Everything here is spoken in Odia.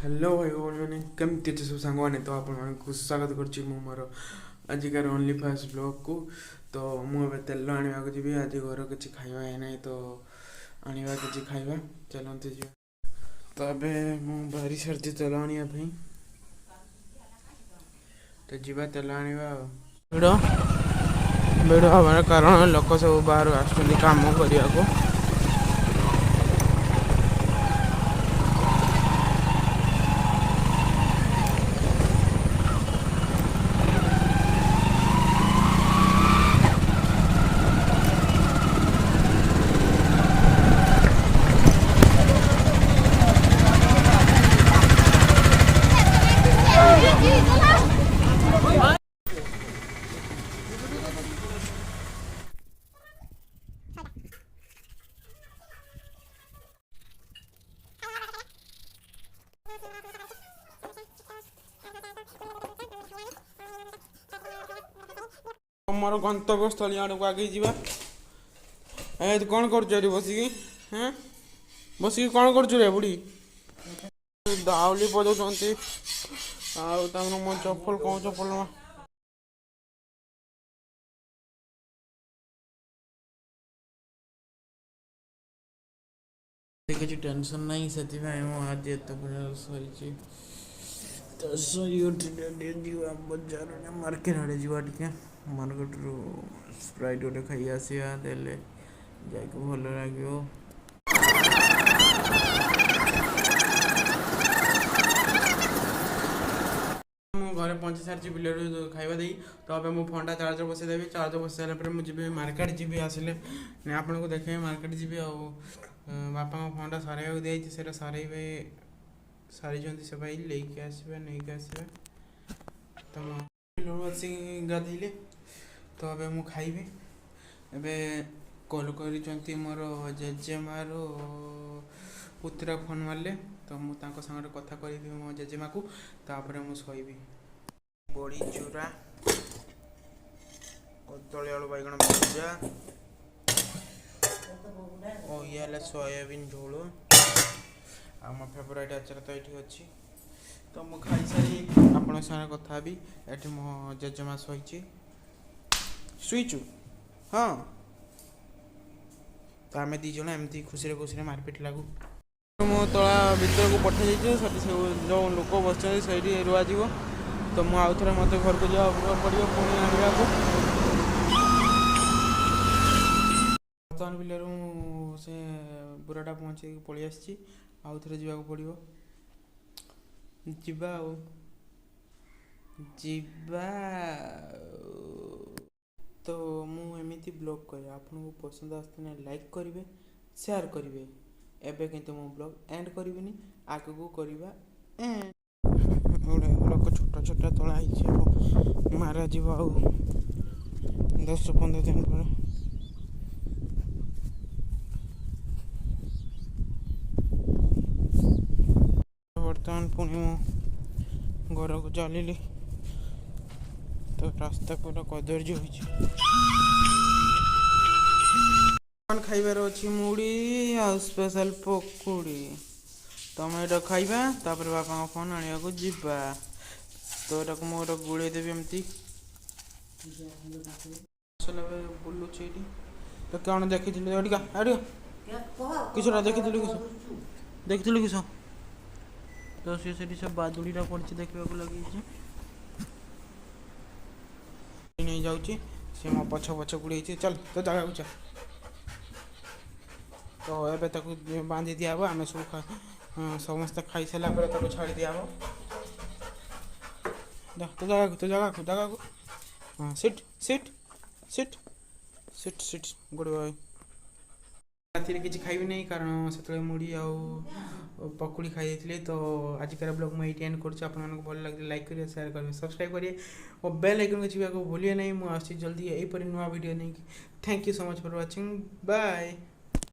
हेलो भाई भଉଣୀ କେମିତି ଅଛି ସବୁ ସାଙ୍ଗମାନେ ତ ଆପଣମାନଙ୍କୁ ସ୍ୱାଗତ କରୁଛି ମୁଁ ମୋର ଆଜିକାର ଓନ୍ଲି ଫାଷ୍ଟ ବ୍ଲଗ୍କୁ। ତ ମୁଁ ଏବେ ତେଲ ଆଣିବାକୁ ଯିବି। ଆଜି ଘର କିଛି ଖାଇବା ହେଇନାହିଁ ତ ଆଣିବା କିଛି ଖାଇବା, ଚାଲନ୍ତୁ ଯିବା। ତ ଏବେ ମୁଁ ବାହାରି ସାରିଛି ତେଲ ଆଣିବା ପାଇଁ, ତ ଯିବା ତେଲ ଆଣିବା ଆଉ। ଭିଡ଼ ଭିଡ଼ ହେବାର କାରଣ ଲୋକ ସବୁ ବାହାରୁ ଆସୁଛନ୍ତି କାମ କରିବାକୁ। ମୋର ଗନ୍ତବ୍ୟସ୍ଥଳୀ ଆଡ଼କୁ ଆଗେଇ ଯିବା। ଏ ତୁ କ'ଣ କରୁଛୁ ଏଠି ବସିକି? ହଁ ବସିକି କ'ଣ କରୁଛୁ ରେ ବୁଢ଼ୀ? ଦାଉଲି ବଜାଉଛନ୍ତି ଆଉ ତାଙ୍କର ମୋ ଚପଲ କ'ଣ ଚପଲ କିଛି ଟେନସନ୍ ନାହିଁ, ସେଥିପାଇଁ ମୁଁ ଆଜି ଏତେ ପର୍ଯ୍ୟନ୍ତ ଶୋଇଛି। ତ ଶୋଇ ଉଠିଲେ ଟିକେ ଯିବା ବଜାର ମାର୍କେଟ ଆଡ଼େ ଯିବା, ଟିକେ ମାର୍କେଟରୁ ସ୍ପ୍ରାଇଟ୍ ଗୋଟେ ଖାଇ ଆସିବା, ଦେଲେ ଯାଇକି ଭଲ ଲାଗିବ। ମୁଁ ଘରେ ପହଞ୍ଚି ସାରିଛି ବିଲରୁ ଖାଇବା ଦେଇ। ତ ଏବେ ମୁଁ ଫୋନ୍ଟା ଚାର୍ଜର ବସାଇଦେବି। ଚାର୍ଜର ବସାଇ ସାରିଲା ପରେ ମୁଁ ଯିବି ମାର୍କେଟ ଯିବି, ଆସିଲେ ଆପଣଙ୍କୁ ଦେଖେଇବି ମାର୍କେଟ ଯିବି। ଆଉ ବାପାଙ୍କ ଫୋନ୍ଟା ସରାଇବାକୁ ଦିଆଯାଇଛି, ସେଇଟା ସରାଇବେ, ସାରିଛନ୍ତି ସେ ଭାଇ, ନେଇକି ଆସିବେ ନେଇକି ଆସିବେ। ତ ମୁଁ ଆସିକି ଗାଧୋଇଲେ, ତ ଏବେ ମୁଁ ଖାଇବି। ଏବେ କଲ୍ କରିଛନ୍ତି ମୋର ଜେଜେମାର ପୁତୁରା ଫୋନ୍ ମାରିଲେ, ତ ମୁଁ ତାଙ୍କ ସାଙ୍ଗରେ କଥା କରିବି ମୋ ଜେଜେମାକୁ, ତାପରେ ମୁଁ ଶୋଇବି। ବଡ଼ି ଚୁରା, କଦଳୀ ଆଳୁ ବାଇଗଣ ଭଜା, ଓ ଇଏ ହେଲା ସୋୟାବିନ୍ ଝୋଳ, ଆଉ ମୋ ଫେଭରାଇଟ୍ ଆଚାର ତ ଏଇଠି ଅଛି। ତ ମୁଁ ଖାଇସାରି ଆପଣଙ୍କ ସାଙ୍ଗରେ କଥା ହେବି। ଏଠି ମୋ ଜେଜେମା ଶୋଇଛି। ଶୋଇଛୁ? ହଁ। ତ ଆମେ ଦୁଇ ଜଣ ଏମିତି ଖୁସିରେ ଖୁସିରେ ମାରପିଟ ଲାଗୁ। ମୁଁ ତଳା ଭିତରକୁ ପଠାଇଯାଇଛି, ସେଠି ସବୁ ଯେଉଁ ଲୋକ ବସିଛନ୍ତି ସେଇଠି ରୁଆଯିବ। ତ ମୁଁ ଆଉ ଥରେ ମୋତେ ଘରକୁ ଯିବାକୁ ପଡ଼ିବ ପୁଣି ଆଣିବାକୁ। ବର୍ତ୍ତମାନ ବିଲରୁ ମୁଁ ସେ ବୁଢ଼ାଟା ପହଞ୍ଚେଇକି ପଳେଇ ଆସିଛି, ଆଉ ଥରେ ଯିବାକୁ ପଡ଼ିବ। ଯିବା ଆଉ ଯିବା। ତ ମୁଁ ଏମିତି ବ୍ଲଗ୍ କରେ, ଆପଣଙ୍କୁ ପସନ୍ଦ ଆସିଲେ ଲାଇକ୍ କରିବେ, ସେୟାର କରିବେ। ଏବେ କିନ୍ତୁ ମୁଁ ବ୍ଲଗ୍ ଏଣ୍ଡ କରିବିନି, ଆଗକୁ କରିବା ଏଣ୍ଡ। ଛୋଟ ଛୋଟ ତଳା ହେଇଛି, ଆଉ ମାରାଯିବ ଆଉ 10-15 ଦିନ ପରେ। ବର୍ତ୍ତମାନ ପୁଣି ମୁଁ ଘରକୁ ଚାଲିଲି, ତ ରାସ୍ତା ପୁରା କଦର୍ଯ୍ୟ ହୋଇଛି। ଖାଇବାର ଅଛି ମୁଢ଼ି ଆଉ ସ୍ପେଶାଲ ପକୁଡ଼ି। ତମେ ଏଇଟା ଖାଇବା, ତାପରେ ବାପାଙ୍କ ଫୋନ୍ ଆଣିବାକୁ ଯିବା। ତ ଏଟାକୁ ମୁଁ ଗୋଟେ ଗୁଳେଇ ଦେବି ଏମିତି। ବୁଲୁଛି ଏଇଠି। ତ କ'ଣ ଦେଖିଥିଲୁ ଏଠିକା କିଛଟା ଦେଖିଥିଲୁ କିସ? ତ ସିଏ ସେଠି ସେ ବାଦୁଡ଼ିଟା ପଡ଼ିଛି, ଦେଖିବାକୁ ଲାଗିଛି, ନେଇଯାଉଛି। ସେ ମୋ ପଛ ଗୁଡ଼େଇଛି। ଚାଲ ତ ଜାଗାକୁ ଚାଲ। ତ ଏବେ ତାକୁ ବାନ୍ଧି ଦିଆହେବ। ଆମେ ସବୁ ସମସ୍ତେ ଖାଇସାରିଲା ପରେ ତାକୁ ଛାଡ଼ି ଦିଆହେବ। ତୋ ଜାଗାକୁ ହଁ, ସିଟ୍ ଗୁଡ଼୍ ବଏ। ରାତିରେ କିଛି ଖାଇବି ନାହିଁ, କାରଣ ସେତେବେଳେ ମୁଢ଼ି ଆଉ ପକୁଡ଼ି ଖାଇ ଦେଇଥିଲି। ତ ଆଜିକାର ବ୍ଲଗ୍ ମୁଁ ଏଇଠି ଏଣ୍ଡ କରୁଛି। ଆପଣମାନଙ୍କୁ ଭଲ ଲାଗିଲେ ଲାଇକ୍ କରିବେ, ସେୟାର କରିବେ, ସବସ୍କ୍ରାଇବ୍ କରିବେ ଓ ବେଲ୍ ଆଇକନ୍କୁ ଯିବାକୁ ଭୁଲିବେ ନାହିଁ। ମୁଁ ଆସୁଛି ଜଲ୍ଦି ଏହିପରି ନୂଆ ଭିଡ଼ିଓ ନେଇକି। Thank you so much for watching. Bye.